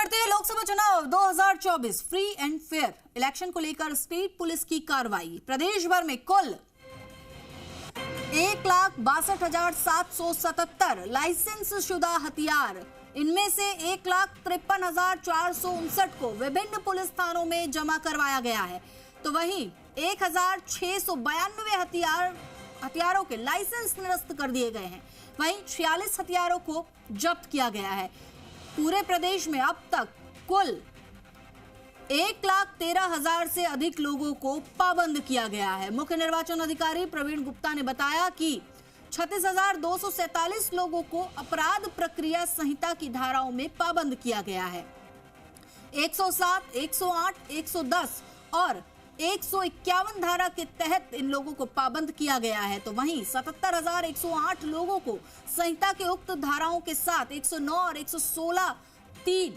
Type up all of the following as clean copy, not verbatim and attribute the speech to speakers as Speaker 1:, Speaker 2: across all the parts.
Speaker 1: बढ़ते हैं लोकसभा चुनाव 2024 फ्री एंड फेयर इलेक्शन को लेकर स्टेट पुलिस की कार्रवाई। प्रदेश भर में कुल 1,62,777 लाइसेंस शुदा हथियार, इनमें से 1,53,459 को विभिन्न पुलिस थानों में जमा करवाया गया है। तो वहीं 1,692 हथियारों के लाइसेंस निरस्त कर दिए गए हैं। वहीं 46 हथियारों को जब्त किया गया है। पूरे प्रदेश में अब तक कुल 1,13,000 से अधिक लोगों को पाबंद किया गया है। मुख्य निर्वाचन अधिकारी प्रवीण गुप्ता ने बताया कि 36,247 लोगों को अपराध प्रक्रिया संहिता की धाराओं में पाबंद किया गया है। 107, 108, 110 और 151 धारा के तहत इन लोगों को पाबंद किया गया है। तो वहीं 77,108 लोगों को संहिता के उक्त धाराओं के साथ 109 और 116(3)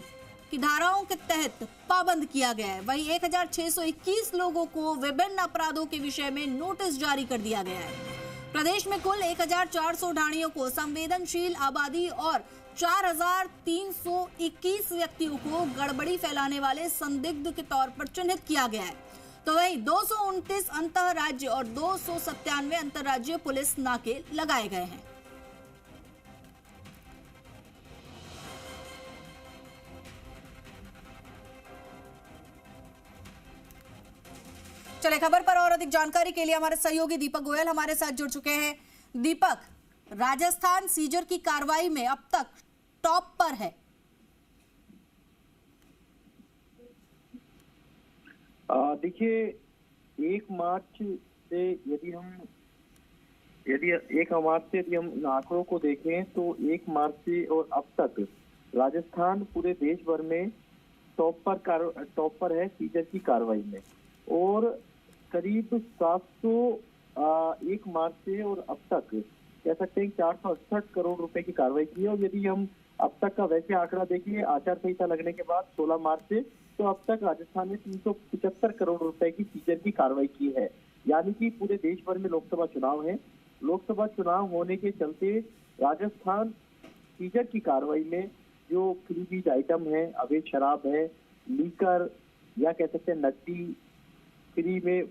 Speaker 1: की धाराओं के तहत पाबंद किया गया है। वहीं 1,621 लोगों को विभिन्न अपराधों के विषय में नोटिस जारी कर दिया गया है। प्रदेश में कुल 1,400 ढाणियों को संवेदनशील आबादी और 4,321 व्यक्तियों को गड़बड़ी फैलाने वाले संदिग्ध के तौर पर चिन्हित किया गया है। तो वहीं 229 अंतर राज्य और 297 अंतर्राज्यीय पुलिस नाके लगाए गए हैं। चले खबर पर और अधिक जानकारी के लिए हमारे सहयोगी दीपक गोयल हमारे साथ जुड़ चुके हैं। दीपक, राजस्थान सीजर की कार्रवाई में अब तक टॉप पर है।
Speaker 2: देखिए, 1 मार्च से यदि हम इन आंकड़ों को देखें तो 1 मार्च से और अब तक राजस्थान पूरे देश भर में टॉप पर है सीजर की कार्रवाई में। और करीब 1 मार्च से और अब तक कह सकते हैं 468 करोड़ रुपए की कार्रवाई की है। और यदि हम अब तक का वैसे आंकड़ा देखिए, आचार संहिता लगने के बाद 16 मार्च से, तो अब तक राजस्थान ने 375 करोड़ रुपए की सीजर की कार्रवाई की है। यानी कि पूरे देश भर में लोकसभा चुनाव है। लोकसभा चुनाव होने के चलते राजस्थान सीजर की कार्रवाई में जो फ्रीबीज आइटम है, अवैध शराब है, लीकर या कह सकते हैं नकदी, फ्री में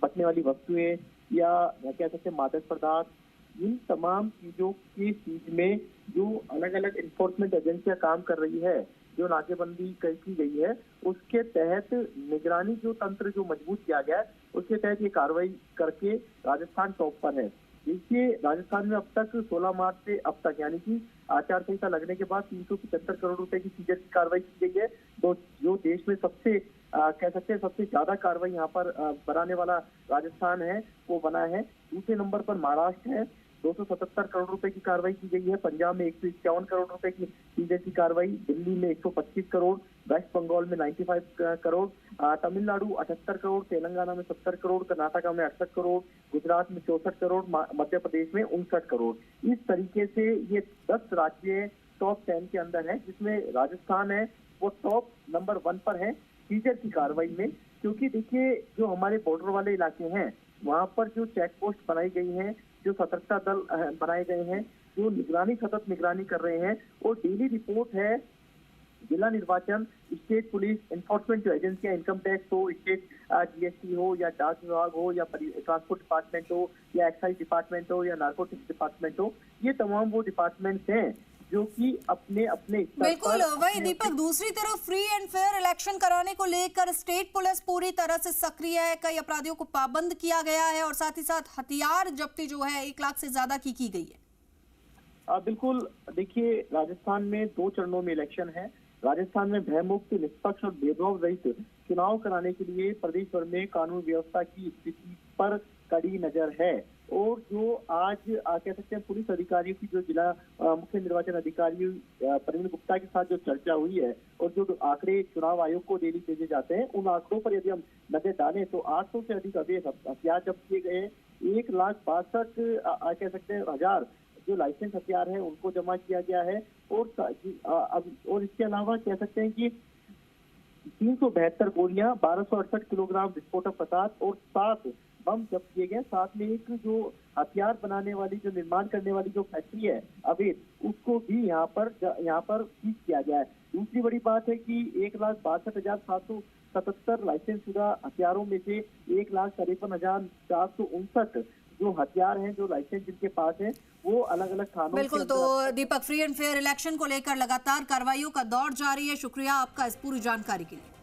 Speaker 2: बचने वाली वस्तुएं या कह सकते हैं मादक पदार्थ, इन तमाम चीजों की चीज में जो अलग अलग इन्फोर्समेंट एजेंसियां काम कर रही है, जो नाकेबंदी की गई है, उसके तहत निगरानी जो तंत्र जो मजबूत किया गया है, उसके तहत ये कार्रवाई करके राजस्थान टॉप पर है। देखिए, राजस्थान में अब तक 16 मार्च से अब तक यानी कि आचार संहिता लगने के बाद 375 करोड़ रुपए की सीजर की कार्रवाई की गई है। तो जो देश में सबसे कह सकते हैं सबसे ज्यादा कार्रवाई यहाँ पर बनाने वाला राजस्थान है, वो बना है। दूसरे नंबर पर महाराष्ट्र है, 277 करोड़ रुपए की कार्रवाई की गई है। पंजाब में 151 करोड़ रुपए की सीजर की कार्रवाई, दिल्ली में 125 करोड़, वेस्ट बंगाल में 95 करोड़, तमिलनाडु 78 करोड़, तेलंगाना में 70 करोड़, कर्नाटका में 68 करोड़, गुजरात में 64 करोड़, मध्य प्रदेश में 59 करोड़। इस तरीके से ये 10 राज्य टॉप 10 के अंदर है, जिसमें राजस्थान है वो टॉप नंबर 1 पर है सीजर की कार्रवाई में। क्योंकि देखिए, जो हमारे बॉर्डर वाले इलाके हैं, वहां पर जो चेक पोस्ट बनाई गई है, जो सतर्कता दल बनाए गए हैं, जो सतत निगरानी कर रहे हैं, और डेली रिपोर्ट है जिला निर्वाचन, स्टेट पुलिस, एनफोर्समेंट जो एजेंसियां, इनकम टैक्स हो, स्टेट जीएसटी हो या डाक विभाग हो या ट्रांसपोर्ट डिपार्टमेंट हो या एक्साइज डिपार्टमेंट हो या नार्कोटिक्स डिपार्टमेंट हो, ये तमाम वो डिपार्टमेंट्स हैं जो कि अपने
Speaker 1: बिल्कुल वही दीपक, दूसरी तरफ फ्री एंड फेयर इलेक्शन कराने को लेकर स्टेट पुलिस पूरी तरह से सक्रिय है। कई अपराधियों को पाबंद किया गया है और साथ ही साथ हथियार जब्ती जो है 1 लाख से ज्यादा की गई है।
Speaker 2: बिल्कुल, देखिए, राजस्थान में 2 चरणों में इलेक्शन है। राजस्थान में भयमुक्त, निष्पक्ष और भेदभाव रहित चुनाव कराने के लिए प्रदेश भर में कानून व्यवस्था की स्थिति पर कड़ी नजर है। और जो आज कह सकते हैं पुलिस अधिकारियों की जो जिला मुख्य निर्वाचन अधिकारी प्रवीण गुप्ता के साथ जो चर्चा हुई है और जो आंकड़े चुनाव आयोग को डेली भेजे जाते हैं, उन आंकड़ों पर यदि हम नजर डालें तो 800 से अधिक अवैध हथियार जब्त किए गए, 1,62,000 कह सकते हैं हजार जो लाइसेंस हथियार है उनको जमा किया गया है। और इसके अलावा कह सकते हैं कि 372 गोलियां, 1268 किलोग्राम विस्फोटक पदार्थ और 7 बम जब्त किए गए। साथ में एक जो हथियार बनाने वाली, जो निर्माण करने वाली जो फैक्ट्री है अवैध, उसको भी यहाँ पर सीज किया गया है। दूसरी बड़ी बात है कि 1,62,777 लाइसेंस शुदा हथियारों में से 1,53,459 जो हथियार हैं, जो लाइसेंस जिनके पास है, वो अलग अलग थानों
Speaker 1: बिल्कुल। तो दीपक, फ्री एंड फेयर इलेक्शन को लेकर लगातार कार्रवाइयों का दौर जारी है। शुक्रिया आपका इस पूरी जानकारी के लिए।